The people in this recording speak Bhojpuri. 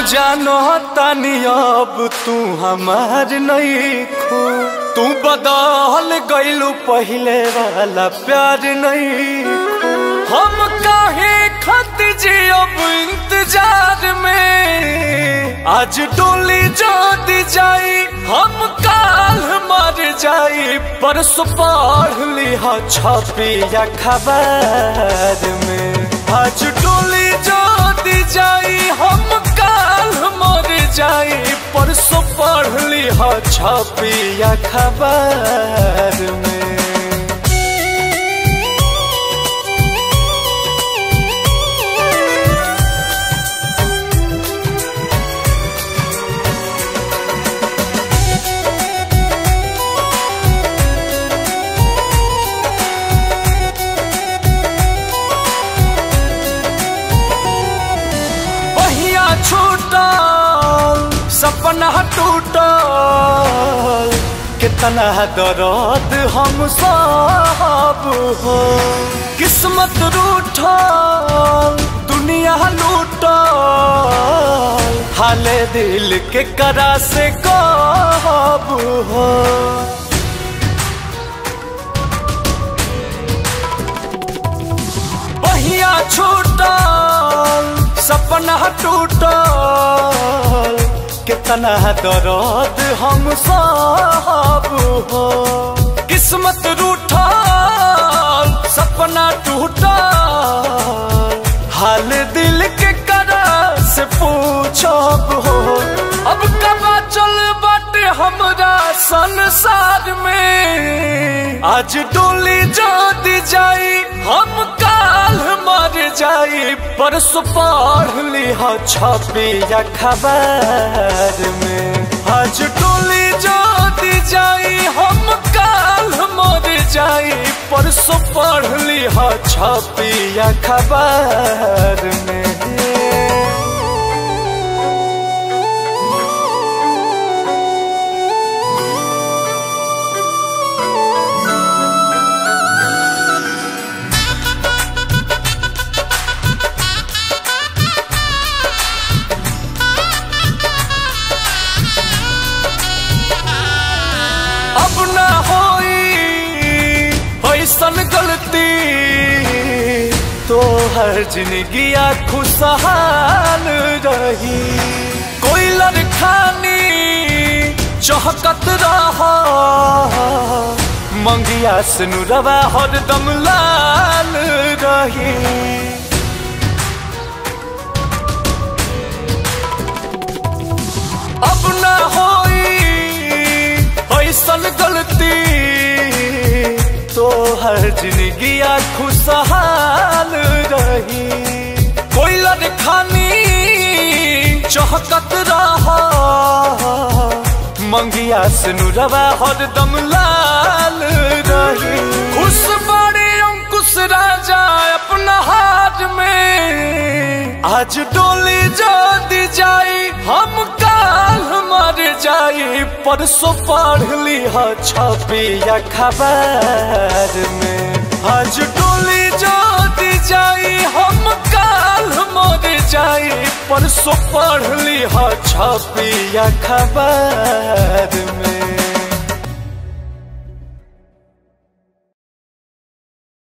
जानो तानी अब तू हमार नहीं खो, तू बदल गइलू पहले वाला प्यार नहीं खो। हम काहे खत जी अब इंतजार में, आज डोली जोदी जाई हम काल मर जाई, परसों पढ़ लिहा छपिया खबर में। आज डोली जोदी जाई हम काल मर जाई, परसों पढ़ लिहा छपिया खबर में। सपना टूटल कितना दर्द हम सब हो, किस्मत रूठल दुनिया लूटल, हाले दिल के करा से कब हो। बहिया छूटल सपना टूटल कितना दर्द हम सब हो, किस्मत रूठल सपना टूटल, हाल दिल के करा से पूछब हो। अब कब चल बाटे हमरा संसार में, आज डोली जोदी जाई हम काल मर जाई, परसों पढ़ लिहा छपिया खबर में। आज डोली जोदी जाई हम काल मर जाई, परसों पढ़ लिहा छपिया खबर में। सन गलती तो हर जिंदगी खुशहाल रही, कोई लड़खानी चहकत रहा, मंगिया सनुरवा हरदम लाल रही। अब ना होई ऐसन गलती तो हर जिंदगी खुशहाल रही, कोई लड़खानी चहकत रहा, मंगिया सनुरवा हरदम लाल रही। खुश बड़े अंकुश राजा अपना हाथ में, आज डोली जोदी जाई हम काल मर जाई, परसों पढ़ लिहा छपिया खबर में। आज डोली जोदी जाई हम काल मर जाई, परसों पढ़ लिहा छपिया खबर